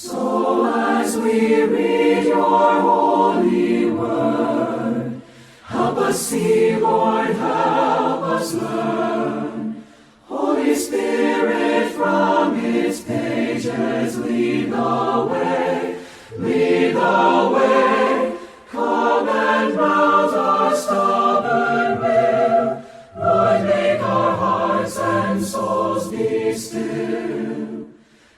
So as we read your holy word, help us see, Lord, help us learn. Holy Spirit, from its pages lead the way, lead the way. Come and rouse our stubborn will. Lord, make our hearts and souls be still.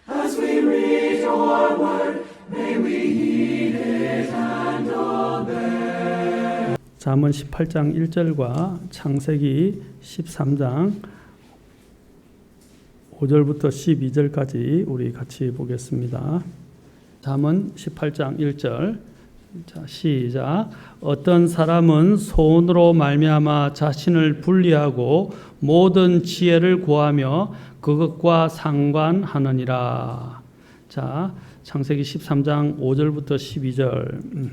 As we read your word, may we heed it and obey. 잠언 18장 1절과 창세기 13장 5절부터 12절까지 우리 같이 보겠습니다. 잠언 18장 1절. 자, 시작. 어떤 사람은 소원으로 말미암아 자신을 분리하고 모든 지혜를 구하며 그것과 상관하느니라. 자, 창세기 13장 5절부터 12절.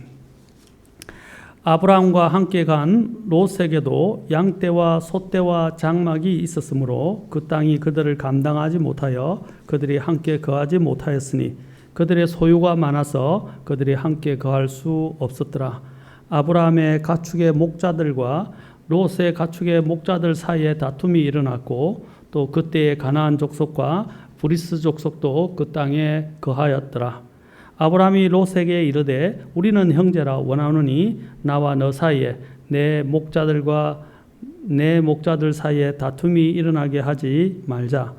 아브라함과 함께 간 롯에게도 양떼와 소떼와 장막이 있었으므로 그 땅이 그들을 감당하지 못하여 그들이 함께 거하지 못하였으니 그들의 소유가 많아서 그들이 함께 거할 수 없었더라. 아브라함의 가축의 목자들과 롯의 가축의 목자들 사이에 다툼이 일어났고 또 그때의 가나안 족속과 브리스 족속도 그 땅에 거하였더라. 아브라함이 롯에게 이르되 우리는 형제라 원하노니 나와 너 사이에 내 목자들 사이에 다툼이 일어나게 하지 말자.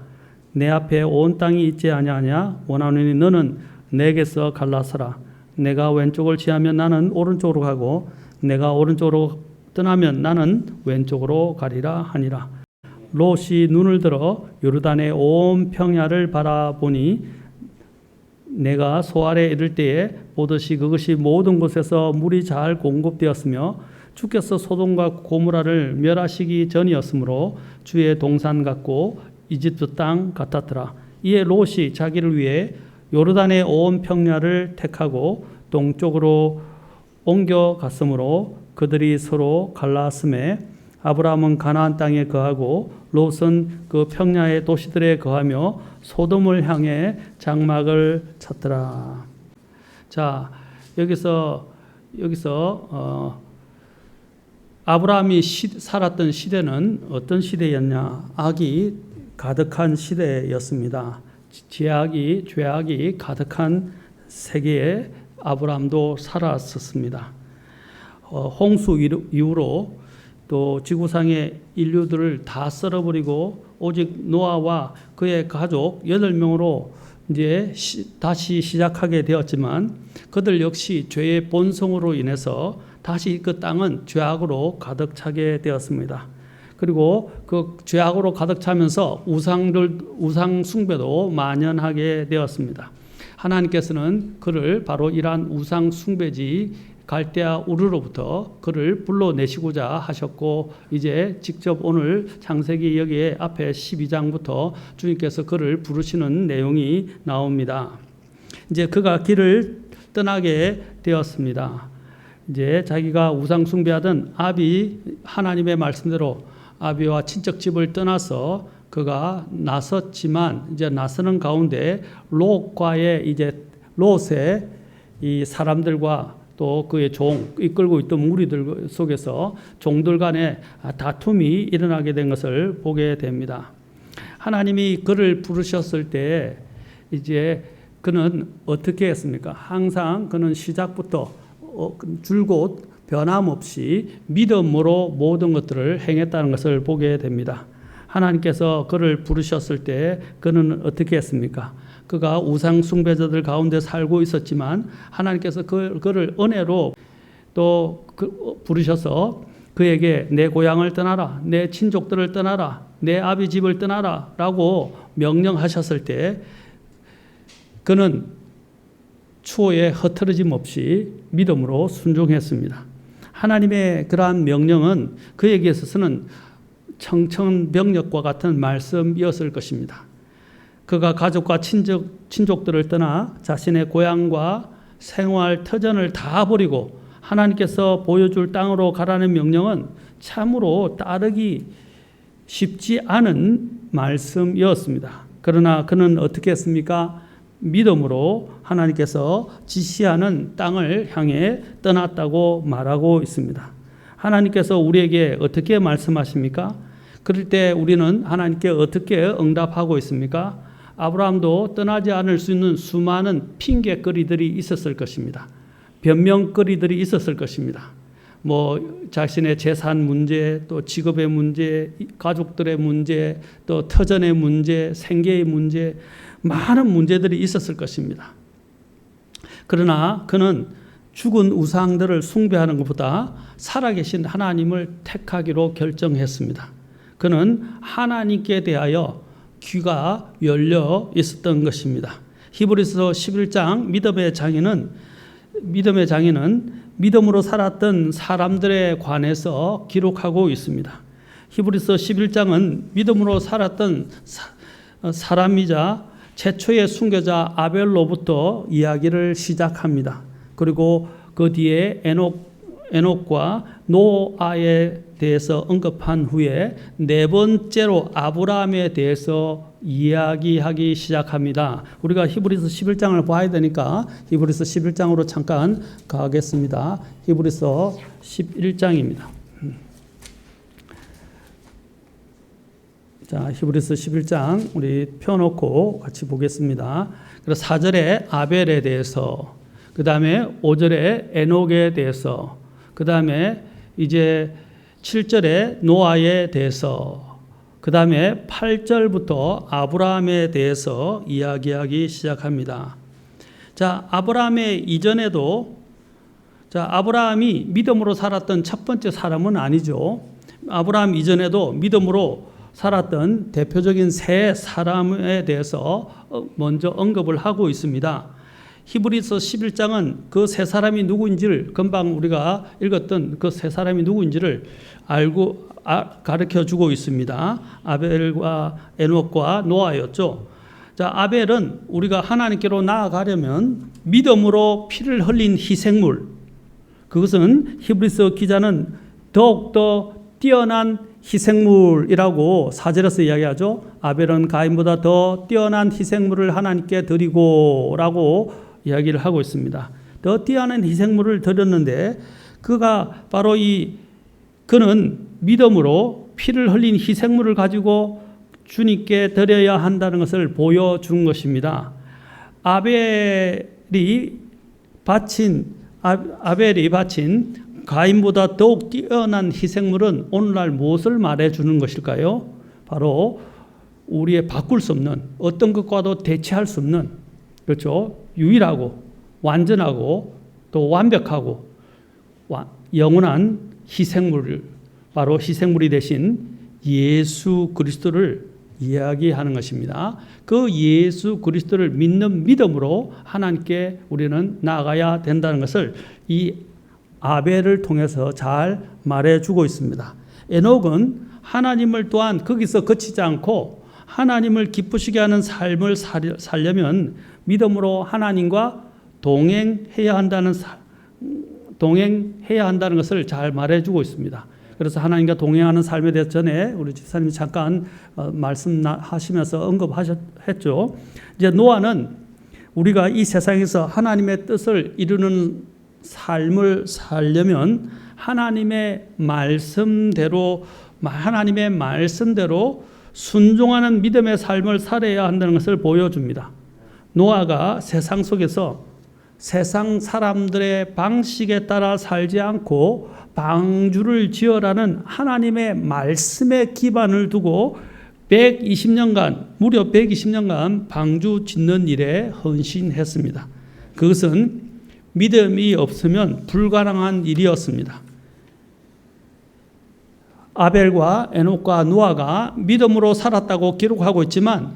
내 앞에 온 땅이 있지 아니하냐 원하노니 너는 내게서 갈라서라. 내가 왼쪽을 취하면 나는 오른쪽으로 가고 내가 오른쪽으로 떠나면 나는 왼쪽으로 가리라 하니라. 롯이 눈을 들어 요르단의 온 평야를 바라보니 내가 소알에 이를 때에 보듯이 그것이 모든 곳에서 물이 잘 공급되었으며 주께서 소돔과 고모라를 멸하시기 전이었으므로 주의 동산 같고 이집트 땅 같았더라. 이에 롯이 자기를 위해 요르단의 온 평야를 택하고 동쪽으로 옮겨갔으므로 그들이 서로 갈라섬에 아브라함은 가나안 땅에 거하고 롯은 그 평야의 도시들에 거하며 소돔을 향해 장막을 쳤더라. 자, 여기서 아브라함이 살았던 시대는 어떤 시대였냐? 악이 가득한 시대였습니다. 죄악이 가득한 세계에 아브라함도 살았었습니다. 홍수 이후로 또 지구상의 인류들을 다 썰어버리고 오직 노아와 그의 가족 8명으로 이제 다시 시작하게 되었지만 그들 역시 죄의 본성으로 인해서 다시 그 땅은 죄악으로 가득 차게 되었습니다. 그리고 그 죄악으로 가득 차면서 우상 숭배도 만연하게 되었습니다. 하나님께서는 그를 바로 이러한 우상 숭배지 갈대아 우르로부터 그를 불러내시고자 하셨고 이제 직접 오늘 창세기 여기에 앞에 12장부터 주님께서 그를 부르시는 내용이 나옵니다. 이제 그가 길을 떠나게 되었습니다. 이제 자기가 우상 숭배하던 아비 하나님의 말씀대로 아비와 친척 집을 떠나서 그가 나섰지만 이제 나서는 가운데 롯과의 롯의 이 사람들과 또 그의 이끌고 있던 무리들 속에서 종들 간에 다툼이 일어나게 된 것을 보게 됩니다. 하나님이 그를 부르셨을 때 이제 그는 어떻게 했습니까? 항상 그는 시작부터 줄곧 변함없이 믿음으로 모든 것들을 행했다는 것을 보게 됩니다. 하나님께서 그를 부르셨을 때 그는 어떻게 했습니까? 그가 우상 숭배자들 가운데 살고 있었지만 하나님께서 그를 은혜로 또 부르셔서 그에게 내 고향을 떠나라, 내 친족들을 떠나라, 내 아비 집을 떠나라 라고 명령하셨을 때 그는 추호에 흐트러짐 없이 믿음으로 순종했습니다. 하나님의 그러한 명령은 그에게 있어서는 청천벽력과 같은 말씀이었을 것입니다. 그가 가족과 친족들을 떠나 자신의 고향과 생활 터전을 다 버리고 하나님께서 보여줄 땅으로 가라는 명령은 참으로 따르기 쉽지 않은 말씀이었습니다. 그러나 그는 어떻게 했습니까? 믿음으로 하나님께서 지시하는 땅을 향해 떠났다고 말하고 있습니다. 하나님께서 우리에게 어떻게 말씀하십니까? 그럴 때 우리는 하나님께 어떻게 응답하고 있습니까? 아브라함도 떠나지 않을 수 있는 수많은 핑계거리들이 있었을 것입니다. 변명거리들이 있었을 것입니다. 자신의 재산 문제, 또 직업의 문제, 가족들의 문제, 또 터전의 문제, 생계의 문제, 많은 문제들이 있었을 것입니다. 그러나 그는 죽은 우상들을 숭배하는 것보다 살아계신 하나님을 택하기로 결정했습니다. 그는 하나님께 대하여 귀가 열려 있었던 것입니다. 히브리서 11장 믿음의 장인은 믿음으로 살았던 사람들에 관해서 기록하고 있습니다. 히브리서 11장은 믿음으로 살았던 사람이자 최초의 순교자 아벨로부터 이야기를 시작합니다. 그리고 그 뒤에 에녹과 노아에 대해서 언급한 후에 네 번째로 아브라함에 대해서 이야기하기 시작합니다. 우리가 히브리서 11장을 봐야 되니까 히브리서 11장으로 잠깐 가겠습니다. 히브리서 11장입니다. 자, 히브리서 11장 우리 펴놓고 같이 보겠습니다. 그래서 4절에 아벨에 대해서, 그 다음에 5절에 에녹에 대해서, 그 다음에 이제 7절에 노아에 대해서, 그 다음에 8절부터 아브라함에 대해서 이야기하기 시작합니다. 자, 아브라함의 이전에도, 아브라함이 믿음으로 살았던 첫 번째 사람은 아니죠. 아브라함 이전에도 믿음으로 살았던 대표적인 세 사람에 대해서 먼저 언급을 하고 있습니다. 히브리서 11장은 그 세 사람이 누구인지를, 금방 우리가 읽었던 그 세 사람이 누구인지를 가르쳐 주고 있습니다. 아벨과 에녹과 노아였죠. 자, 아벨은 우리가 하나님께로 나아가려면 믿음으로 피를 흘린 희생물, 그것은 히브리서 기자는 더욱더 뛰어난 희생물이라고 4절에서 이야기하죠. 아벨은 가인보다 더 뛰어난 희생물을 하나님께 드리고 라고 이야기를 하고 있습니다. 더 뛰어난 희생물을 드렸는데 그는 믿음으로 피를 흘린 희생물을 가지고 주님께 드려야 한다는 것을 보여준 것입니다. 아벨이 바친 가인보다 더욱 뛰어난 희생물은 오늘날 무엇을 말해주는 것일까요? 바로 우리의 바꿀 수 없는, 어떤 것과도 대체할 수 없는, 그렇죠? 유일하고 완전하고 또 완벽하고 영원한 희생물을, 바로 희생물이 되신 예수 그리스도를 이야기하는 것입니다. 그 예수 그리스도를 믿는 믿음으로 하나님께 우리는 나아가야 된다는 것을 이 아벨을 통해서 잘 말해주고 있습니다. 에녹은 하나님을 또한 거기서 그치지 않고 하나님을 기쁘시게 하는 삶을 살려면 믿음으로 하나님과 동행해야 한다는 것을 잘 말해주고 있습니다. 그래서 하나님과 동행하는 삶에 대해서 전에 우리 집사님이 잠깐 말씀하시면서 언급하셨죠. 이제 노아는 우리가 이 세상에서 하나님의 뜻을 이루는 삶을 살려면 하나님의 말씀대로 순종하는 믿음의 삶을 살아야 한다는 것을 보여줍니다. 노아가 세상 속에서 세상 사람들의 방식에 따라 살지 않고 방주를 지어라는 하나님의 말씀에 기반을 두고 무려 120년간 방주 짓는 일에 헌신했습니다. 그것은 믿음이 없으면 불가능한 일이었습니다. 아벨과 에녹과 노아가 믿음으로 살았다고 기록하고 있지만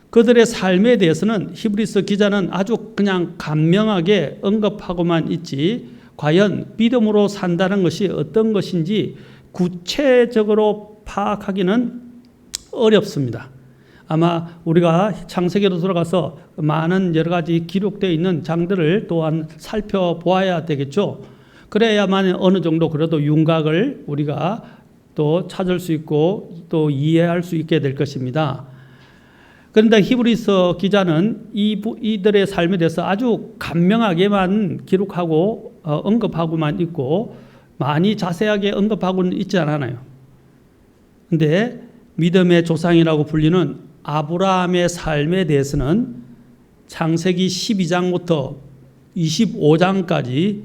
그들의 삶에 대해서는 히브리서 기자는 아주 그냥 간명하게 언급하고만 있지, 과연 믿음으로 산다는 것이 어떤 것인지 구체적으로 파악하기는 어렵습니다. 아마 우리가 창세기로 돌아가서 많은 여러 가지 기록되어 있는 장들을 또한 살펴보아야 되겠죠. 그래야만 어느 정도 그래도 윤곽을 우리가 또 찾을 수 있고 또 이해할 수 있게 될 것입니다. 그런데 히브리서 기자는 이들의 삶에 대해서 아주 간명하게만 기록하고 언급하고만 있고 많이 자세하게 언급하고는 있지 않아요. 그런데 믿음의 조상이라고 불리는 아브라함의 삶에 대해서는 창세기 12장부터 25장까지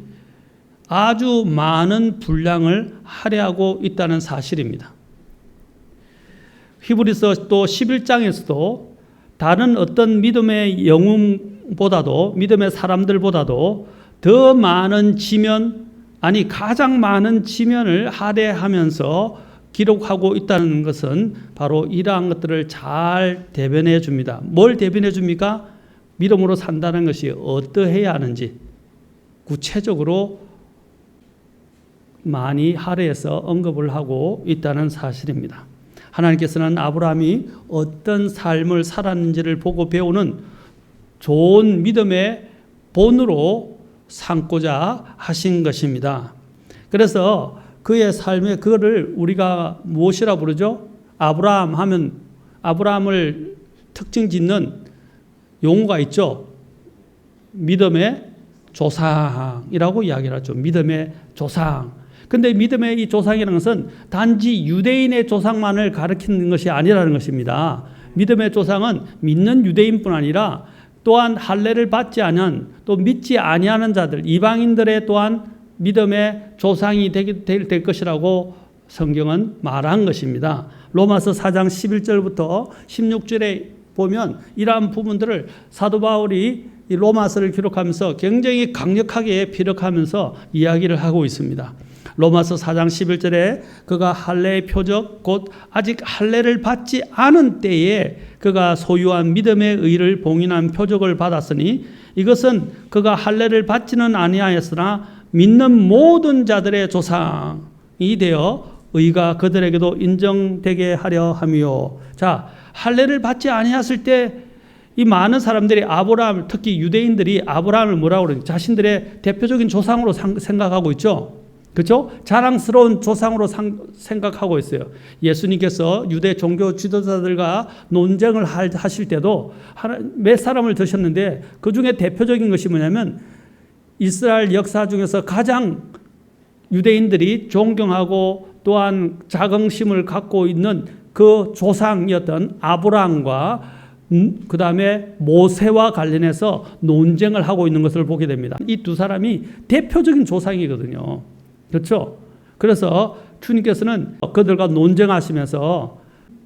아주 많은 분량을 할애하고 있다는 사실입니다. 히브리서 또 11장에서도 다른 어떤 믿음의 영웅보다도 믿음의 사람들보다도 더 많은 지면, 아니 가장 많은 지면을 할애하면서 기록하고 있다는 것은 바로 이러한 것들을 잘 대변해 줍니다. 뭘 대변해 줍니까? 믿음으로 산다는 것이 어떠해야 하는지 구체적으로 많이 할애해서 언급을 하고 있다는 사실입니다. 하나님께서는 아브라함이 어떤 삶을 살았는지를 보고 배우는 좋은 믿음의 본으로 삼고자 하신 것입니다. 그래서 그의 삶의 그거를 우리가 무엇이라 부르죠? 아브라함 하면 아브라함을 특징 짓는 용어가 있죠. 믿음의 조상이라고 이야기를 하죠. 믿음의 조상. 근데 믿음의 이 조상이라는 것은 단지 유대인의 조상만을 가리키는 것이 아니라는 것입니다. 믿음의 조상은 믿는 유대인뿐 아니라 또한 할례를 받지 않은 또 믿지 아니하는 자들, 이방인들의 또한 믿음의 조상이 될 것이라고 성경은 말한 것입니다. 로마서 4장 11절부터 16절에 보면 이러한 부분들을 사도 바울이 이 로마서를 기록하면서 굉장히 강력하게 피력하면서 이야기를 하고 있습니다. 로마서 4장 11절에 그가 할례의 표적 곧 아직 할례를 받지 않은 때에 그가 소유한 믿음의 의를 봉인한 표적을 받았으니 이것은 그가 할례를 받지는 아니하였으나 믿는 모든 자들의 조상이 되어 의가 그들에게도 인정되게 하려 함이요. 자, 할례를 받지 아니하였을 때 이 많은 사람들이 아브라함, 특히 유대인들이 아브라함을 뭐라고 그러죠? 자신들의 대표적인 조상으로 생각하고 있죠. 그렇죠? 자랑스러운 조상으로 생각하고 있어요. 예수님께서 유대 종교 지도자들과 논쟁을 하실 때도 몇 사람을 드셨는데 그 중에 대표적인 것이 뭐냐면 이스라엘 역사 중에서 가장 유대인들이 존경하고 또한 자긍심을 갖고 있는 그 조상이었던 아브라함과 그 다음에 모세와 관련해서 논쟁을 하고 있는 것을 보게 됩니다. 이 두 사람이 대표적인 조상이거든요. 그렇죠? 그래서 주님께서는 그들과 논쟁하시면서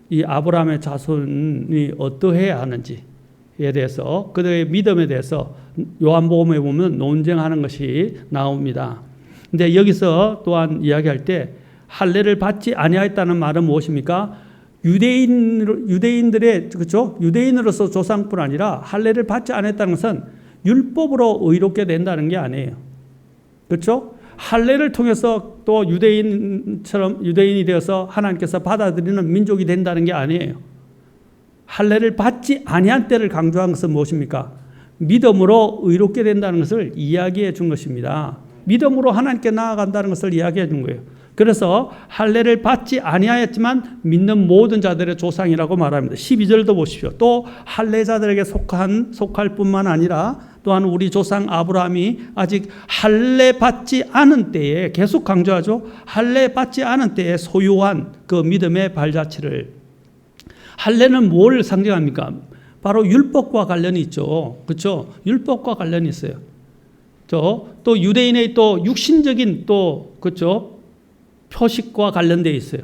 이 아브라함의 자손이 어떠해야 하는지에 대해서 그들의 믿음에 대해서 요한복음에 보면 논쟁하는 것이 나옵니다. 근데 여기서 또한 이야기할 때 할례를 받지 아니하였다는 말은 무엇입니까? 유대인들의 그렇죠? 유대인으로서 조상뿐 아니라 할례를 받지 않았다는 것은 율법으로 의롭게 된다는 게 아니에요. 그렇죠? 할례를 통해서 또 유대인처럼 유대인이 되어서 하나님께서 받아들이는 민족이 된다는 게 아니에요. 할례를 받지 아니한 때를 강조한 것은 무엇입니까? 믿음으로 의롭게 된다는 것을 이야기해 준 것입니다. 믿음으로 하나님께 나아간다는 것을 이야기해 준 거예요. 그래서 할례를 받지 아니하였지만 믿는 모든 자들의 조상이라고 말합니다. 12절도 보십시오. 또 할례자들에게 속할 뿐만 아니라 또한 우리 조상 아브라함이 아직 할례 받지 않은 때에 계속 강조하죠. 할례 받지 않은 때에 소유한 그 믿음의 발자취를. 할례는 뭘 상징합니까? 바로 율법과 관련이 있죠. 그렇죠? 율법과 관련이 있어요. 또 유대인의 또 육신적인 또 그렇죠? 표식과 관련되어 있어요.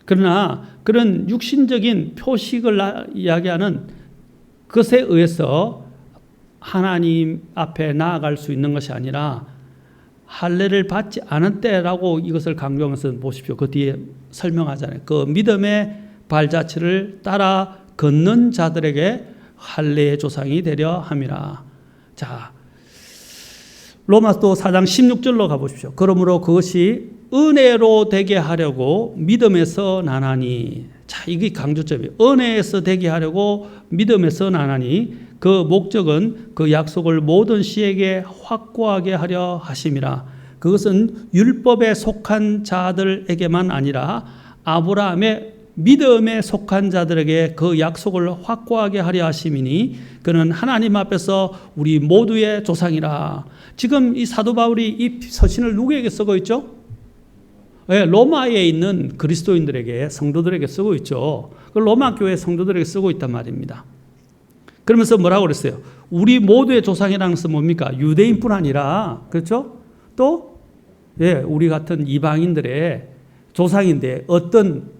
그러나 그런 육신적인 표식을 이야기하는 것에 의해서 하나님 앞에 나아갈 수 있는 것이 아니라 할례를 받지 않은 때라고 이것을 강조한 것은 보십시오. 그 뒤에 설명하잖아요. 그 믿음의 발자취를 따라 걷는 자들에게 할례의 조상이 되려 함이라. 자, 로마서 4장 16절로 가보십시오. 그러므로 그것이 은혜로 되게 하려고 믿음에서 나나니. 자, 이게 강조점이에요. 은혜에서 되게 하려고 믿음에서 나나니 그 목적은 그 약속을 모든 씨에게 확고하게 하려 하심이라. 그것은 율법에 속한 자들에게만 아니라 아브라함의 믿음에 속한 자들에게 그 약속을 확고하게 하려 하심이니 그는 하나님 앞에서 우리 모두의 조상이라. 지금 이 사도 바울이 이 서신을 누구에게 쓰고 있죠? 네, 로마에 있는 그리스도인들에게, 성도들에게 쓰고 있죠. 그 로마 교회 성도들에게 쓰고 있단 말입니다. 그러면서 뭐라고 그랬어요? 우리 모두의 조상이라는 것은 뭡니까? 유대인뿐 아니라, 그렇죠? 또 우리 같은 이방인들의 조상인데 어떤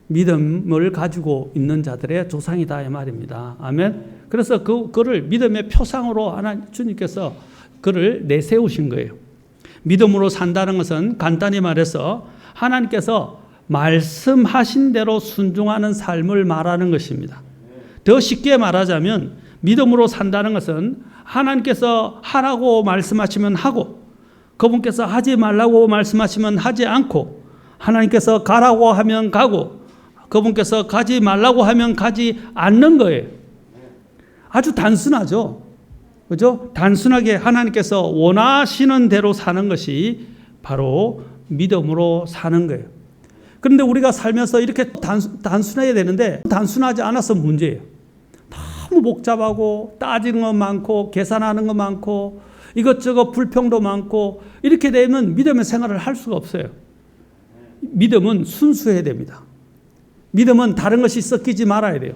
믿음을 가지고 있는 자들의 조상이다 이 말입니다. 아멘. 그래서 그를 믿음의 표상으로 주님께서 그를 내세우신 거예요. 믿음으로 산다는 것은 간단히 말해서 하나님께서 말씀하신 대로 순종하는 삶을 말하는 것입니다. 더 쉽게 말하자면 믿음으로 산다는 것은 하나님께서 하라고 말씀하시면 하고, 그분께서 하지 말라고 말씀하시면 하지 않고, 하나님께서 가라고 하면 가고, 그분께서 가지 말라고 하면 가지 않는 거예요. 아주 단순하죠. 그죠? 단순하게 하나님께서 원하시는 대로 사는 것이 바로 믿음으로 사는 거예요. 그런데 우리가 살면서 이렇게 단순해야 되는데 단순하지 않아서 문제예요. 너무 복잡하고 따지는 거 많고 계산하는 거 많고 이것저것 불평도 많고 이렇게 되면 믿음의 생활을 할 수가 없어요. 믿음은 순수해야 됩니다. 믿음은 다른 것이 섞이지 말아야 돼요.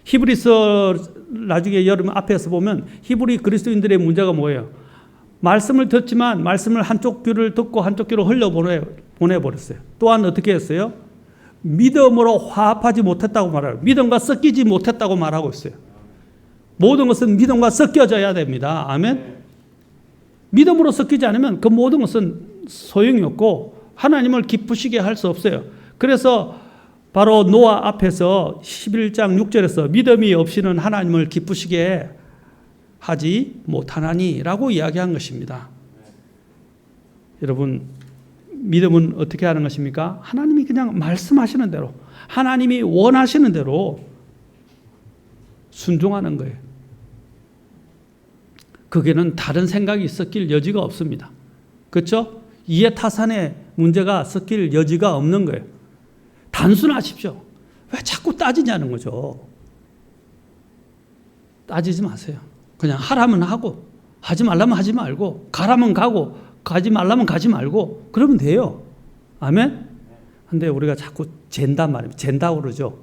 히브리서 나중에 여러분 앞에서 보면 히브리 그리스도인들의 문제가 뭐예요? 말씀을 듣지만 말씀을 한쪽 귀를 듣고 한쪽 귀로 보내버렸어요. 또한 어떻게 했어요? 믿음으로 화합하지 못했다고 말해요. 믿음과 섞이지 못했다고 말하고 있어요. 모든 것은 믿음과 섞여져야 됩니다. 아멘. 믿음으로 섞이지 않으면 그 모든 것은 소용이 없고 하나님을 기쁘시게 할 수 없어요. 그래서 바로 노아 앞에서 11장 6절에서 믿음이 없이는 하나님을 기쁘시게 하지 못하나니라고 이야기한 것입니다. 여러분, 믿음은 어떻게 하는 것입니까? 하나님이 그냥 말씀하시는 대로, 하나님이 원하시는 대로 순종하는 거예요. 거기에는 다른 생각이 섞일 여지가 없습니다. 그렇죠? 이해타산의 문제가 섞일 여지가 없는 거예요. 단순하십시오. 왜 자꾸 따지냐는 거죠. 따지지 마세요. 그냥 하라면 하고 하지 말라면 하지 말고 가라면 가고 가지 말라면 가지 말고 그러면 돼요. 아멘? 근데 우리가 자꾸 잰단 말이에요. 잰다고 그러죠.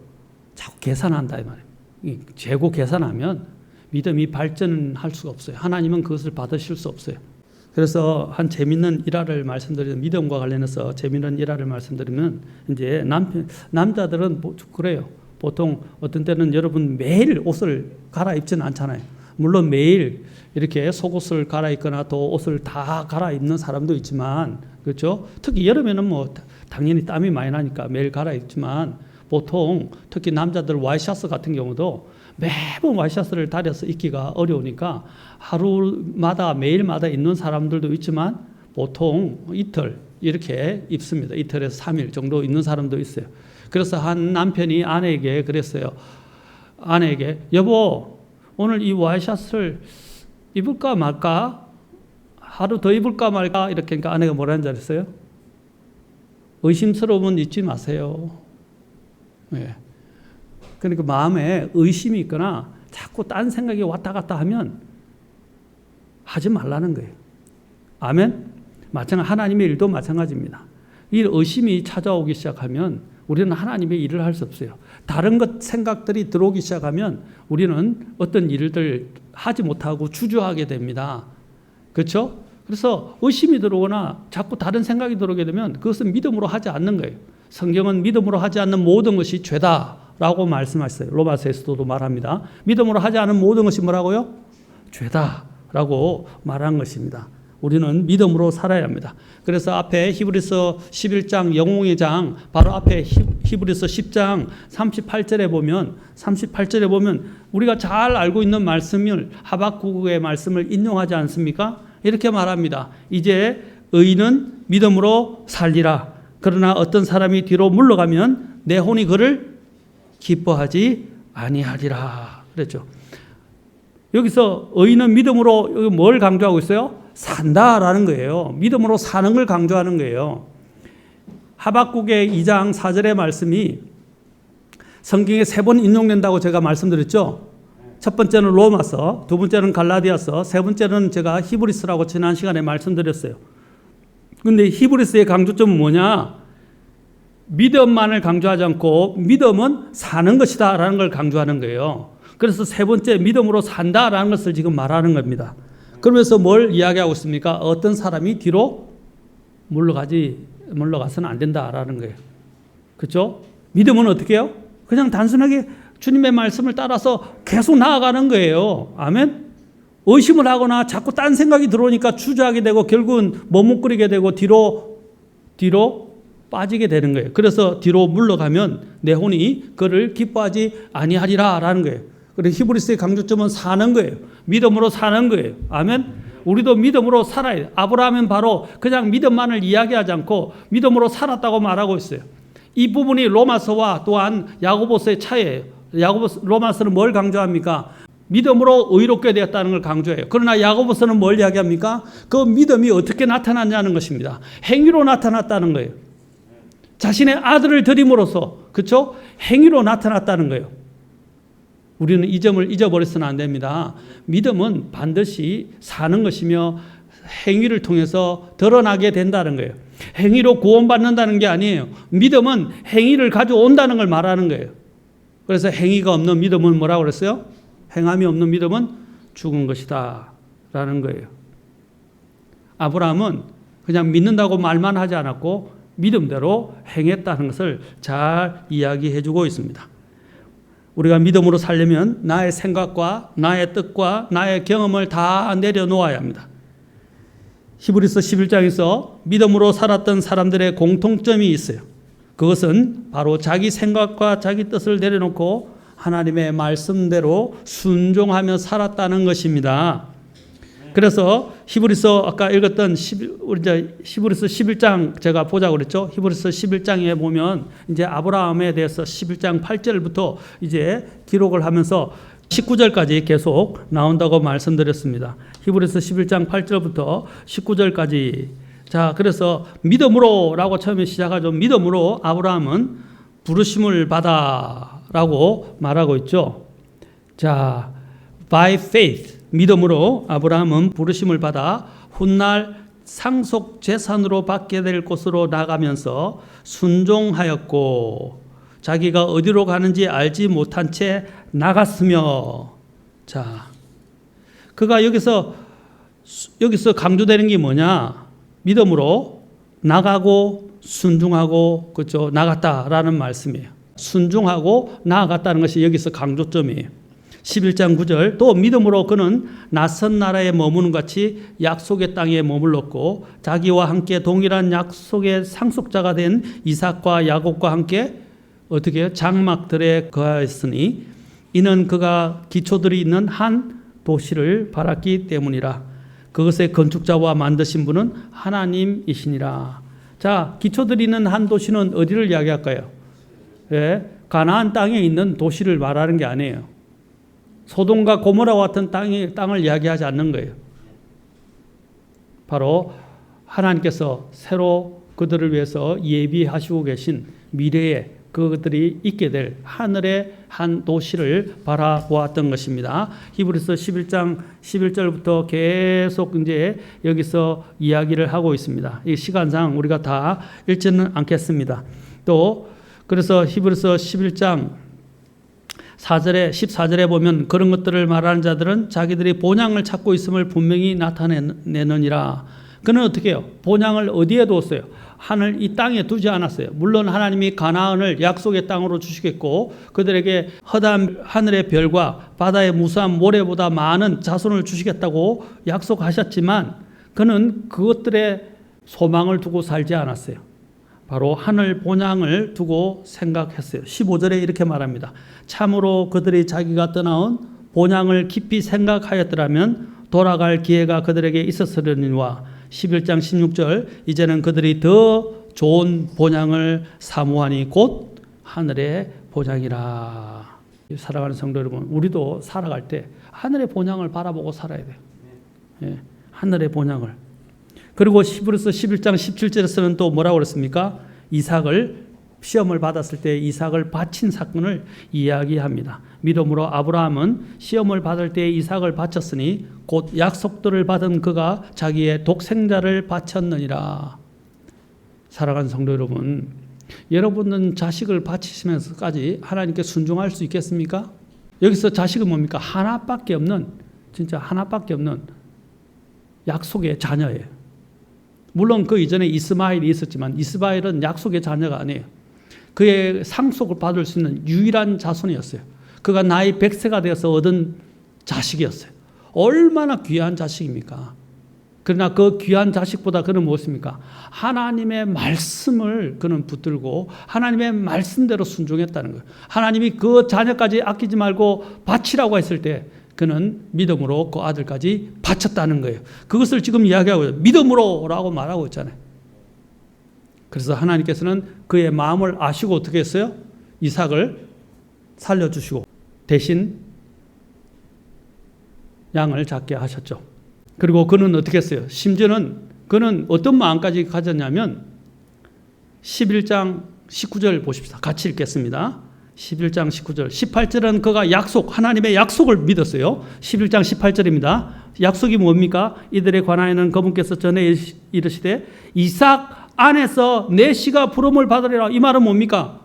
자꾸 계산한다 이 말이에요. 재고 계산하면 믿음이 발전할 수가 없어요. 하나님은 그것을 받으실 수 없어요. 그래서 한 재밌는 일화를 말씀드리면 믿음과 관련해서 재밌는 일화를 말씀드리면 이제 남자들은 그래요. 보통 어떤 때는 여러분 매일 옷을 갈아입지는 않잖아요. 물론 매일 이렇게 속옷을 갈아입거나 또 옷을 다 갈아입는 사람도 있지만 그렇죠. 특히 여름에는 뭐 당연히 땀이 많이 나니까 매일 갈아입지만 보통 특히 남자들 와이셔츠 같은 경우도 매번 와이셔츠를 다려서 입기가 어려우니까 하루마다 매일마다 입는 사람들도 있지만 보통 이틀 이렇게 입습니다. 이틀에서 3일 정도 입는 사람도 있어요. 그래서 한 남편이 아내에게 그랬어요. 아내에게 여보 오늘 이 와이셔츠를 입을까 말까? 하루 더 입을까 말까? 이렇게 하니까 아내가 뭐라는 줄 알았어요? 의심스러우면 잊지 마세요. 네. 그러니까 마음에 의심이 있거나 자꾸 딴 생각이 왔다 갔다 하면 하지 말라는 거예요. 아멘? 마찬가지 하나님의 일도 마찬가지입니다. 이 의심이 찾아오기 시작하면 우리는 하나님의 일을 할 수 없어요. 다른 것 생각들이 들어오기 시작하면 우리는 어떤 일들 하지 못하고 주저하게 됩니다. 그렇죠? 그래서 의심이 들어오거나 자꾸 다른 생각이 들어오게 되면 그것은 믿음으로 하지 않는 거예요. 성경은 믿음으로 하지 않는 모든 것이 죄다라고 말씀하셨어요. 로마서에서도 말합니다. 믿음으로 하지 않은 모든 것이 뭐라고요? 죄다라고 말한 것입니다. 우리는 믿음으로 살아야 합니다. 그래서 앞에 히브리서 11장 영웅의 장 바로 앞에 히브리서 10장 38절에 보면 우리가 잘 알고 있는 말씀을 하박국의 말씀을 인용하지 않습니까? 이렇게 말합니다. 이제 의인은 믿음으로 살리라. 그러나 어떤 사람이 뒤로 물러가면 내 혼이 그를 기뻐하지 아니하리라. 그랬죠. 여기서 의인은 믿음으로 뭘 강조하고 있어요? 산다라는 거예요. 믿음으로 사는 걸 강조하는 거예요. 하박국의 2장 4절의 말씀이 성경에 3번 인용된다고 제가 말씀드렸죠. 첫 번째는 로마서, 두 번째는 갈라디아서, 세 번째는 제가 히브리서라고 지난 시간에 말씀드렸어요. 그런데 히브리서의 강조점은 뭐냐? 믿음만을 강조하지 않고 믿음은 사는 것이다 라는 걸 강조하는 거예요. 그래서 세 번째 믿음으로 산다라는 것을 지금 말하는 겁니다. 그러면서 뭘 이야기하고 있습니까? 어떤 사람이 뒤로 물러가서는 안 된다라는 거예요. 그렇죠? 믿음은 어떻게 해요? 그냥 단순하게 주님의 말씀을 따라서 계속 나아가는 거예요. 아멘? 의심을 하거나 자꾸 딴 생각이 들어오니까 주저하게 되고 결국은 머뭇거리게 되고 뒤로 빠지게 되는 거예요. 그래서 뒤로 물러가면 내 혼이 그를 기뻐하지 아니하리라 라는 거예요. 그래서 히브리서의 강조점은 사는 거예요. 믿음으로 사는 거예요. 아멘? 우리도 믿음으로 살아야 돼요. 아브라함은 바로 그냥 믿음만을 이야기하지 않고 믿음으로 살았다고 말하고 있어요. 이 부분이 로마서와 또한 야고보서의 차이예요. 로마서는 뭘 강조합니까? 믿음으로 의롭게 되었다는 걸 강조해요. 그러나 야고보서는 뭘 이야기합니까? 그 믿음이 어떻게 나타났냐는 것입니다. 행위로 나타났다는 거예요. 자신의 아들을 드림으로써, 그렇죠? 행위로 나타났다는 거예요. 우리는 이 점을 잊어버려서는 안 됩니다. 믿음은 반드시 사는 것이며 행위를 통해서 드러나게 된다는 거예요. 행위로 구원받는다는 게 아니에요. 믿음은 행위를 가져온다는 걸 말하는 거예요. 그래서 행위가 없는 믿음은 뭐라고 그랬어요? 행함이 없는 믿음은 죽은 것이다 라는 거예요. 아브라함은 그냥 믿는다고 말만 하지 않았고 믿음대로 행했다는 것을 잘 이야기해 주고 있습니다. 우리가 믿음으로 살려면 나의 생각과 나의 뜻과 나의 경험을 다 내려놓아야 합니다. 히브리서 11장에서 믿음으로 살았던 사람들의 공통점이 있어요. 그것은 바로 자기 생각과 자기 뜻을 내려놓고 하나님의 말씀대로 순종하며 살았다는 것입니다. 그래서 히브리서 아까 읽었던 히브리서 11장 제가 보자고 그랬죠. 히브리서 11장에 보면 이제 아브라함에 대해서 11장 8절부터 이제 기록을 하면서 19절까지 계속 나온다고 말씀드렸습니다. 히브리서 11장 8절부터 19절까지. 자, 그래서 믿음으로라고 처음에 시작하죠. 믿음으로 아브라함은 부르심을 받아라고 말하고 있죠. 자, by faith, 믿음으로 아브라함은 부르심을 받아 훗날 상속 재산으로 받게 될 곳으로 나가면서 순종하였고 자기가 어디로 가는지 알지 못한 채 나갔으며. 자, 그가 여기서 강조되는 게 뭐냐? 믿음으로 나가고 순종하고, 그렇죠? 나갔다라는 말씀이에요. 순종하고 나아갔다는 것이 여기서 강조점이에요. 11장 9절, 또 믿음으로 그는 낯선 나라에 머무는 같이 약속의 땅에 머물렀고 자기와 함께 동일한 약속의 상속자가 된 이삭과 야곱과 함께 어떻게 해요? 장막들에 거하였으니 이는 그가 기초들이 있는 한 도시를 바랐기 때문이라. 그것의 건축자와 만드신 분은 하나님이시니라. 자, 기초들이 있는 한 도시는 어디를 이야기할까요? 예, 가나안 땅에 있는 도시를 말하는 게 아니에요. 소돔과 고모라와 같은 땅을 이야기하지 않는 거예요. 바로 하나님께서 새로 그들을 위해서 예비하시고 계신 미래에 그들이 있게 될 하늘의 한 도시를 바라보았던 것입니다. 히브리서 11장 11절부터 계속 이제 여기서 이야기를 하고 있습니다. 이 시간상 우리가 다 읽지는 않겠습니다. 또 그래서 히브리서 11장 14절에 보면 그런 것들을 말하는 자들은 자기들이 본향을 찾고 있음을 분명히 나타내느니라. 그는 어떻게 해요? 본향을 어디에 두었어요? 하늘 이 땅에 두지 않았어요. 물론 하나님이 가나안을 약속의 땅으로 주시겠고 그들에게 허다한 하늘의 별과 바다의 무수한 모래보다 많은 자손을 주시겠다고 약속하셨지만 그는 그것들의 소망을 두고 살지 않았어요. 바로 하늘 본향을 두고 생각했어요. 15절에 이렇게 말합니다. 참으로 그들이 자기가 떠나온 본향을 깊이 생각하였더라면 돌아갈 기회가 그들에게 있었으려니와 11장 16절 이제는 그들이 더 좋은 본향을 사모하니 곧 하늘의 본향이라. 살아가는 성도 여러분, 우리도 살아갈 때 하늘의 본향을 바라보고 살아야 돼요. 예, 하늘의 본향을. 그리고 히브리서 11장 17절에서는 또 뭐라고 그랬습니까? 이삭을 시험을 받았을 때 이삭을 바친 사건을 이야기합니다. 믿음으로 아브라함은 시험을 받을 때 이삭을 바쳤으니 곧 약속들을 받은 그가 자기의 독생자를 바쳤느니라. 사랑하는 성도 여러분, 여러분은 자식을 바치시면서까지 하나님께 순종할 수 있겠습니까? 여기서 자식은 뭡니까? 하나밖에 없는, 진짜 하나밖에 없는 약속의 자녀예요. 물론 그 이전에 이스마엘이 있었지만 이스마엘은 약속의 자녀가 아니에요. 그의 상속을 받을 수 있는 유일한 자손이었어요. 그가 나이 100세가 되어서 얻은 자식이었어요. 얼마나 귀한 자식입니까? 그러나 그 귀한 자식보다 그는 무엇입니까? 하나님의 말씀을 그는 붙들고 하나님의 말씀대로 순종했다는 거예요. 하나님이 그 자녀까지 아끼지 말고 바치라고 했을 때 그는 믿음으로 그 아들까지 바쳤다는 거예요. 그것을 지금 이야기하고 있어요. 믿음으로라고 말하고 있잖아요. 그래서 하나님께서는 그의 마음을 아시고 어떻게 했어요? 이삭을 살려주시고 대신 양을 잡게 하셨죠. 그리고 그는 어떻게 했어요? 심지어는 그는 어떤 마음까지 가졌냐면 11장 19절 보십시다. 같이 읽겠습니다. 11장 19절 18절은 그가 하나님의 약속을 믿었어요. 11장 18절입니다. 약속이 뭡니까? 이들에 관하여는 그분께서 전에 이르시되 이삭 안에서 내 씨가 부름을 받으리라. 이 말은 뭡니까?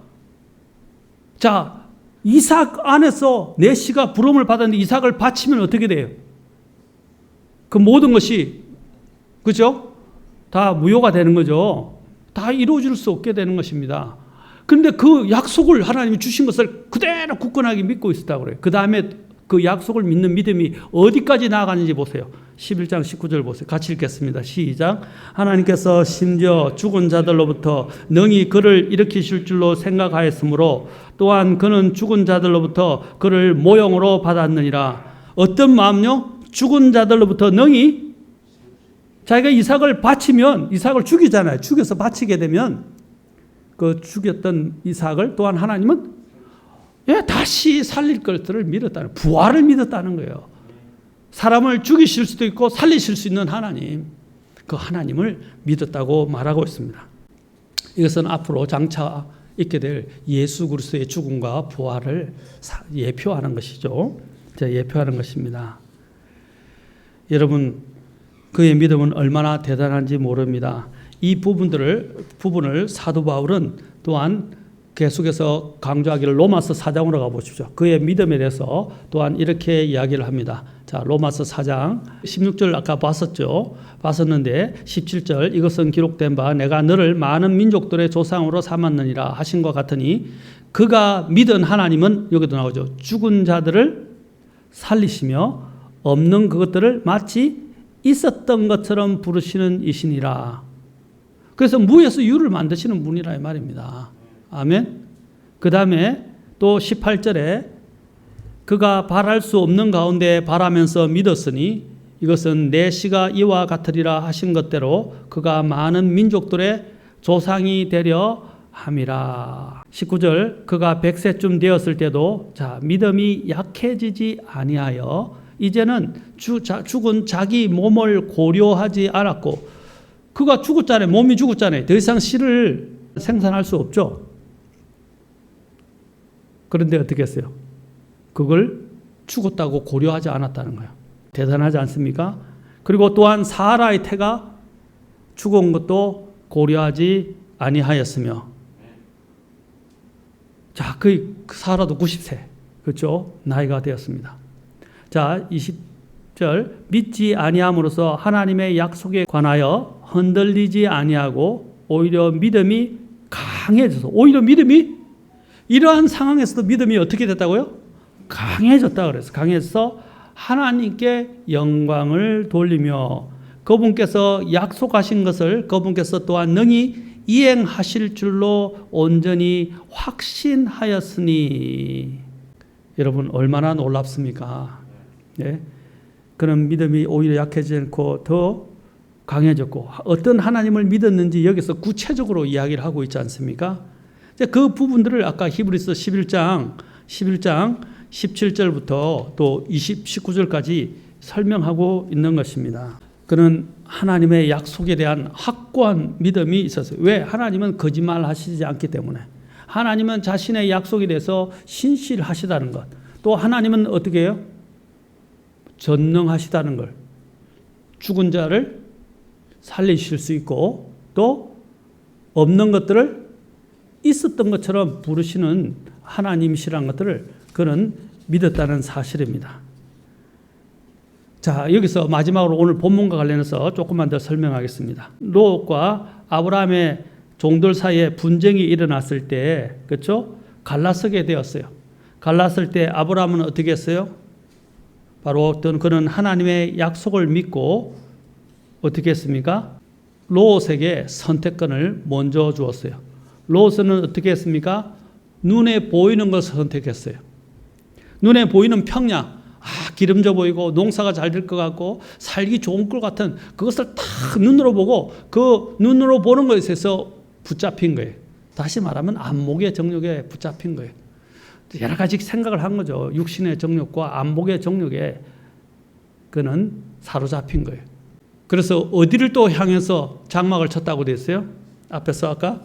자, 이삭 안에서 내 씨가 부름을 받았는데 이삭을 바치면 어떻게 돼요? 그 모든 것이, 그죠? 다 무효가 되는 거죠. 다 이루어질 수 없게 되는 것입니다. 그런데 그 약속을 하나님이 주신 것을 그대로 굳건하게 믿고 있었다고 그래요. 그 다음에 그 약속을 믿는 믿음이 어디까지 나아가는지 보세요. 11장 19절 보세요. 같이 읽겠습니다. 시작. 하나님께서 심지어 죽은 자들로부터 능히 그를 일으키실 줄로 생각하였으므로 또한 그는 죽은 자들로부터 그를 모형으로 받았느니라. 어떤 마음요? 죽은 자들로부터 능히, 자기가 이삭을 바치면 이삭을 죽이잖아요. 죽여서 바치게 되면 그 죽였던 이삭을 또한 하나님은 다시 살릴 것들을 믿었다는, 부활을 믿었다는 거예요. 사람을 죽이실 수도 있고 살리실 수 있는 하나님, 그 하나님을 믿었다고 말하고 있습니다. 이것은 앞으로 장차 있게 될 예수 그리스도의 죽음과 부활을 예표하는 것이죠. 예표하는 것입니다. 여러분, 그의 믿음은 얼마나 대단한지 모릅니다. 이 부분을 사도 바울은 또한 계속해서 강조하기를 로마서 4장으로 가보십시오. 그의 믿음에 대해서 또한 이렇게 이야기를 합니다. 자, 로마서 4장 16절 아까 봤었는데 17절 이것은 기록된 바 내가 너를 많은 민족들의 조상으로 삼았느니라 하신 것 같으니 그가 믿은 하나님은 여기도 나오죠. 죽은 자들을 살리시며 없는 그것들을 마치 있었던 것처럼 부르시는 이시니라. 그래서 무에서 유를 만드시는 분이라 이 말입니다. 아멘. 그 다음에 또 18절에 그가 바랄 수 없는 가운데 바라면서 믿었으니 이것은 내 씨가 이와 같으리라 하신 것대로 그가 많은 민족들의 조상이 되려 함이라. 19절 그가 100세쯤 되었을 때도 자 믿음이 약해지지 아니하여 이제는 죽은 자기 몸을 고려하지 않았고 그가 죽었잖아요. 몸이 죽었잖아요. 더 이상 씨를 생산할 수 없죠. 그런데 어떻게 했어요? 그걸 죽었다고 고려하지 않았다는 거예요. 대단하지 않습니까? 그리고 또한 사라의 태가 죽은 것도 고려하지 아니하였으며 자, 그 사라도 90세 그렇죠? 나이가 되었습니다. 자, 20절 믿지 아니함으로써 하나님의 약속에 관하여 흔들리지 아니하고 오히려 믿음이 강해져서 이러한 상황에서도 믿음이 어떻게 됐다고요? 강해졌다 그래서 강해서 하나님께 영광을 돌리며 그분께서 약속하신 것을 그분께서 또한 능히 이행하실 줄로 온전히 확신하였으니 여러분 얼마나 놀랍습니까? 예? 그런 믿음이 오히려 약해지지 않고 더 강해졌고 어떤 하나님을 믿었는지 여기서 구체적으로 이야기를 하고 있지 않습니까? 그 부분들을 아까 히브리서 11장 17절부터 또 19절까지 설명하고 있는 것입니다. 그는 하나님의 약속에 대한 확고한 믿음이 있었어요. 왜? 하나님은 거짓말 하시지 않기 때문에. 하나님은 자신의 약속에 대해서 신실하시다는 것. 또 하나님은 어떻게 해요? 전능하시다는 걸. 죽은 자를 살리실 수 있고 또 없는 것들을 있었던 것처럼 부르시는 하나님이시라는 것들을 그는 믿었다는 사실입니다. 자, 여기서 마지막으로 오늘 본문과 관련해서 조금만 더 설명하겠습니다. 롯과 아브라함의 종들 사이에 분쟁이 일어났을 때, 그렇죠? 갈라서게 되었어요. 갈랐을 때 아브라함은 어떻게 했어요? 바로 어떤 그는 하나님의 약속을 믿고 어떻게 했습니까? 롯에게 선택권을 먼저 주었어요. 롯은 어떻게 했습니까? 눈에 보이는 것을 선택했어요. 눈에 보이는 평야, 기름져 보이고 농사가 잘 될 것 같고 살기 좋은 것 같은 그것을 다 눈으로 보고 그 눈으로 보는 것에서 붙잡힌 거예요. 다시 말하면 안목의 정욕에 붙잡힌 거예요. 여러 가지 생각을 한 거죠. 육신의 정욕과 안목의 정욕에 그는 사로잡힌 거예요. 그래서 어디를 또 향해서 장막을 쳤다고 됐어요? 앞에서 아까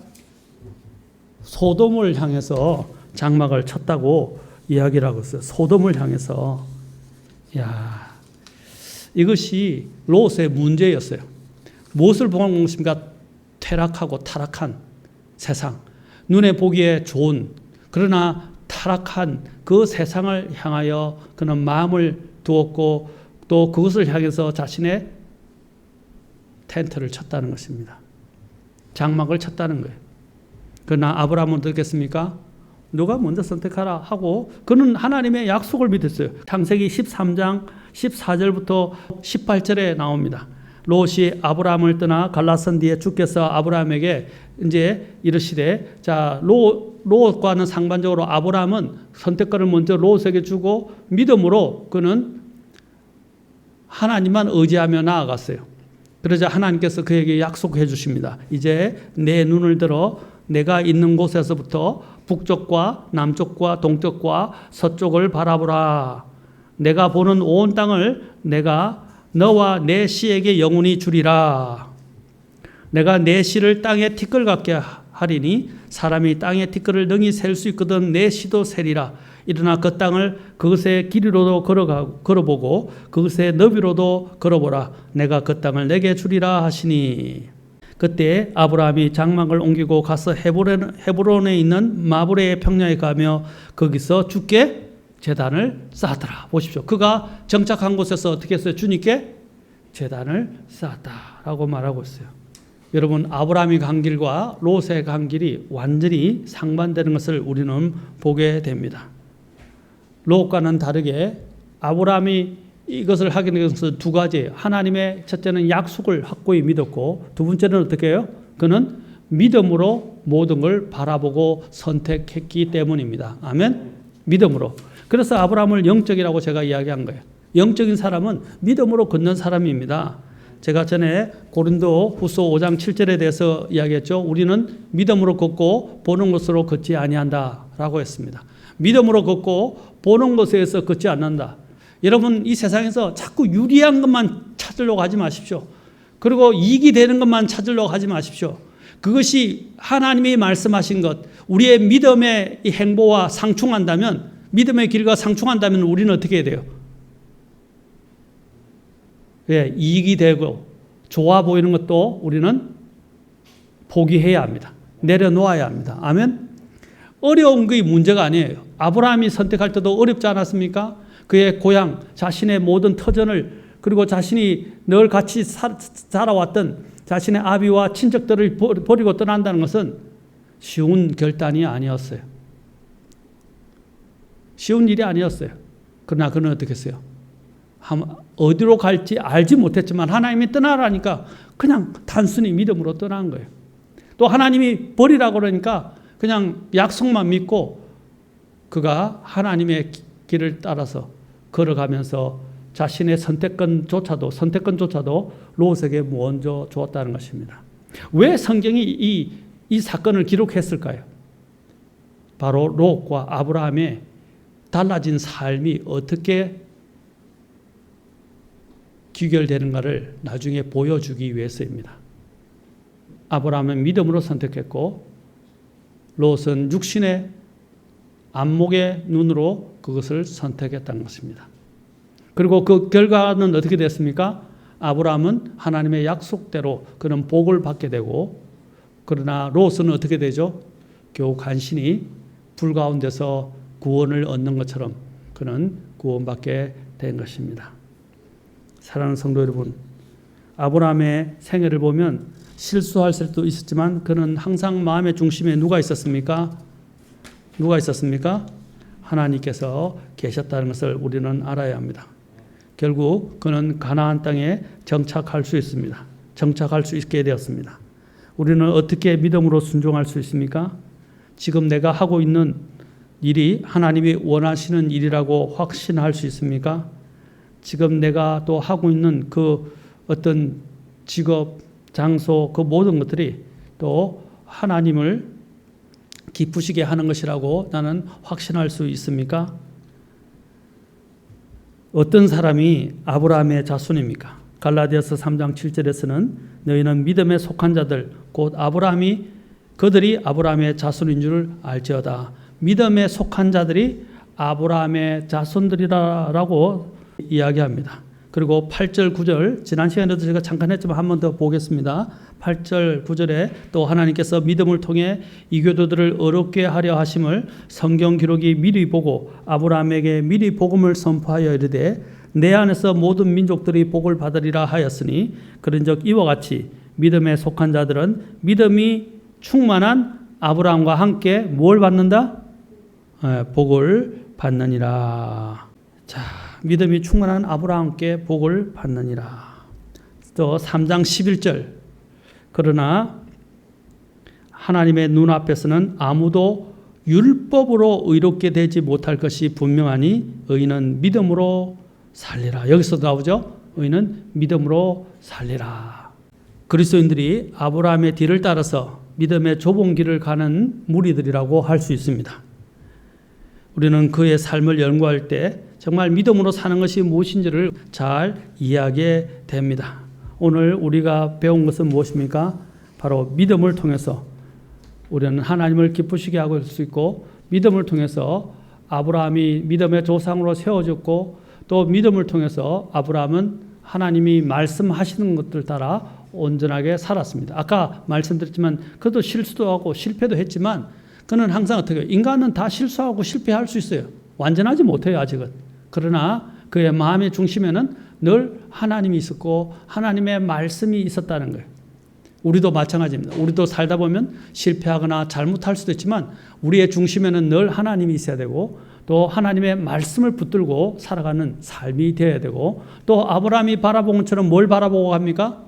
소돔을 향해서 장막을 쳤다고 이야기를 하고 있어요. 소돔을 향해서. 야, 이것이 롯의 문제였어요. 무엇을 보는 것입니까? 퇴락하고 타락한 세상. 눈에 보기에 좋은 그러나 타락한 그 세상을 향하여 그는 마음을 두었고 또 그것을 향해서 자신의 텐트를 쳤다는 것입니다. 장막을 쳤다는 거예요. 그러나 아브라함은 어떻겠습니까? 누가 먼저 선택하라 하고 그는 하나님의 약속을 믿었어요. 창세기 13장 14절부터 18절에 나옵니다. 롯이 아브라함을 떠나 갈라선 뒤에 주께서 아브라함에게 이제 이르시되, 자, 롯과는 상반적으로 아브라함은 선택권을 먼저 롯에게 주고 믿음으로 그는 하나님만 의지하며 나아갔어요. 그러자 하나님께서 그에게 약속해 주십니다. 이제 내 눈을 들어 내가 있는 곳에서부터 북쪽과 남쪽과 동쪽과 서쪽을 바라보라. 내가 보는 온 땅을 내가 너와 내 씨에게 영원히 주리라. 내가 내 씨를 땅에 티끌 같게 하리니 사람이 땅에 티끌을 능히 셀 수 있거든 내 씨도 세리라. 일어나 그 땅을 그것의 길이로도 걸어보고 그것의 너비로도 걸어보라. 내가 그 땅을 내게 주리라 하시니. 그때 아브라함이 장막을 옮기고 가서 헤브론에 있는 마브레의 평야에 가며 거기서 주께 제단을 쌓았더라. 보십시오. 그가 정착한 곳에서 어떻게 했어요? 주님께 제단을 쌓았다라고 말하고 있어요. 여러분, 아브라함이 간 길과 롯의 간 길이 완전히 상반되는 것을 우리는 보게 됩니다. 롯과는 다르게 아브라함이 이것을 하게 된 것은 두 가지예요. 하나님의 첫째는 약속을 확고히 믿었고 두 번째는 어떻게 해요? 그는 믿음으로 모든 걸 바라보고 선택했기 때문입니다. 아멘? 믿음으로. 그래서 아브라함을 영적이라고 제가 이야기한 거예요. 영적인 사람은 믿음으로 걷는 사람입니다. 제가 전에 고린도 후서 5장 7절에 대해서 이야기했죠. 우리는 믿음으로 걷고 보는 것으로 걷지 아니한다라고 했습니다. 믿음으로 걷고 보는 것에서 걷지 않는다. 여러분, 이 세상에서 자꾸 유리한 것만 찾으려고 하지 마십시오. 그리고 이익이 되는 것만 찾으려고 하지 마십시오. 그것이 하나님이 말씀하신 것, 우리의 믿음의 이 행보와 상충한다면, 믿음의 길과 상충한다면 우리는 어떻게 해야 돼요? 예, 이익이 되고 좋아 보이는 것도 우리는 포기해야 합니다. 내려놓아야 합니다. 아멘? 어려운 게 문제가 아니에요. 아브라함이 선택할 때도 어렵지 않았습니까? 그의 고향, 자신의 모든 터전을, 그리고 자신이 늘 같이 살아왔던 자신의 아비와 친척들을 버리고 떠난다는 것은 쉬운 결단이 아니었어요. 쉬운 일이 아니었어요. 그러나 그는 어떻게 했어요? 어디로 갈지 알지 못했지만 하나님이 떠나라니까 그냥 단순히 믿음으로 떠난 거예요. 또 하나님이 버리라고 그러니까 그냥 약속만 믿고 그가 하나님의 길을 따라서 걸어가면서 자신의 선택권조차도 롯에게 먼저 주었다는 것입니다. 왜 성경이 이 사건을 기록했을까요? 바로 롯과 아브라함의 달라진 삶이 어떻게 귀결되는가를 나중에 보여주기 위해서입니다. 아브라함은 믿음으로 선택했고 롯은 육신의 안목의 눈으로 그것을 선택했다는 것입니다. 그리고 그 결과는 어떻게 됐습니까? 아브라함은 하나님의 약속대로 그는 복을 받게 되고, 그러나 롯은 어떻게 되죠? 겨우 간신히 불 가운데서 구원을 얻는 것처럼 그는 구원받게 된 것입니다. 사랑하는 성도 여러분, 아브라함의 생애를 보면 실수할 수도 있었지만 그는 항상 마음의 중심에 누가 있었습니까? 누가 있었습니까? 하나님께서 계셨다는 것을 우리는 알아야 합니다. 결국 그는 가나안 땅에 정착할 수 있습니다. 정착할 수 있게 되었습니다. 우리는 어떻게 믿음으로 순종할 수 있습니까? 지금 내가 하고 있는 일이 하나님이 원하시는 일이라고 확신할 수 있습니까? 지금 내가 또 하고 있는 그 어떤 직업, 장소, 그 모든 것들이 또 하나님을 기쁘시게 하는 것이라고 나는 확신할 수 있습니까? 어떤 사람이 아브라함의 자손입니까? 갈라디아서 3장 7절에서는 너희는 믿음에 속한 자들 곧 그들이 아브라함의 자손인 줄 알지어다. 믿음에 속한 자들이 아브라함의 자손들이라고 이야기합니다. 그리고 8절 9절 지난 시간에도 제가 잠깐 했지만 한 번 더 보겠습니다. 8절 9절에 또 하나님께서 믿음을 통해 이교도들을 어렵게 하려 하심을 성경 기록이 미리 보고 아브라함에게 미리 복음을 선포하여 이르되 내 안에서 모든 민족들이 복을 받으리라 하였으니 그런즉 이와 같이 믿음에 속한 자들은 믿음이 충만한 아브라함과 함께 뭘 받는다? 복을 받느니라. 자, 믿음이 충만한 아브라함께 복을 받느니라. 또 3장 11절 그러나 하나님의 눈앞에서는 아무도 율법으로 의롭게 되지 못할 것이 분명하니 의인은 믿음으로 살리라. 여기서 나오죠. 의인은 믿음으로 살리라. 그리스도인들이 아브라함의 뒤를 따라서 믿음의 좁은 길을 가는 무리들이라고 할 수 있습니다. 우리는 그의 삶을 연구할 때 정말 믿음으로 사는 것이 무엇인지를 잘 이해하게 됩니다. 오늘 우리가 배운 것은 무엇입니까? 바로 믿음을 통해서 우리는 하나님을 기쁘시게 하고 있을 수 있고, 믿음을 통해서 아브라함이 믿음의 조상으로 세워졌고, 또 믿음을 통해서 아브라함은 하나님이 말씀하시는 것들 따라 온전하게 살았습니다. 아까 말씀드렸지만 그도 실수도 하고 실패도 했지만 그는 항상 어떻게 해요? 인간은 다 실수하고 실패할 수 있어요. 완전하지 못해요, 아직은. 그러나 그의 마음의 중심에는 늘 하나님이 있었고 하나님의 말씀이 있었다는 거예요. 우리도 마찬가지입니다. 우리도 살다 보면 실패하거나 잘못할 수도 있지만 우리의 중심에는 늘 하나님이 있어야 되고, 또 하나님의 말씀을 붙들고 살아가는 삶이 되어야 되고, 또 아브라함이 바라본 것처럼 뭘 바라보고 갑니까?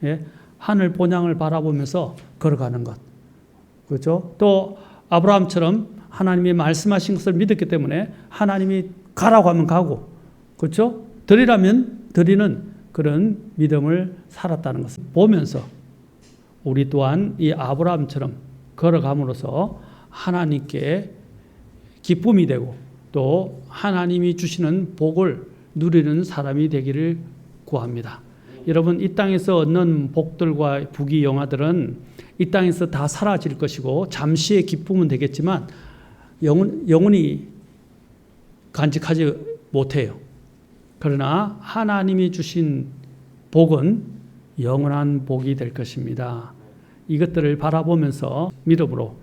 예, 하늘 본향을 바라보면서 걸어가는 것. 그렇죠? 또 아브라함처럼 하나님이 말씀하신 것을 믿었기 때문에 하나님이 가라고 하면 가고, 그렇죠? 드리라면 드리는 그런 믿음을 살았다는 것을 보면서 우리 또한 이 아브라함처럼 걸어감으로써 하나님께 기쁨이 되고 또 하나님이 주시는 복을 누리는 사람이 되기를 구합니다. 여러분, 이 땅에서 얻는 복들과 부귀 영화들은 이 땅에서 다 사라질 것이고 잠시의 기쁨은 되겠지만 영원히 간직하지 못해요. 그러나 하나님이 주신 복은 영원한 복이 될 것입니다. 이것들을 바라보면서 믿음으로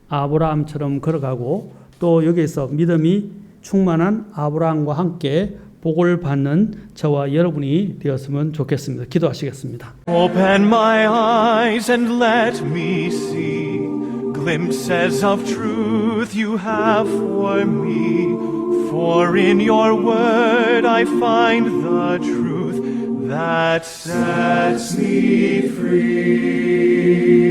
아브라함처럼 걸어가고, 또 여기에서 믿음이 충만한 아브라함과 함께 복을 받는 저와 여러분이 되었으면 좋겠습니다. 기도하시겠습니다. Open my eyes and let me see glimpses of truth you have for me. For in your word I find the truth that sets me free.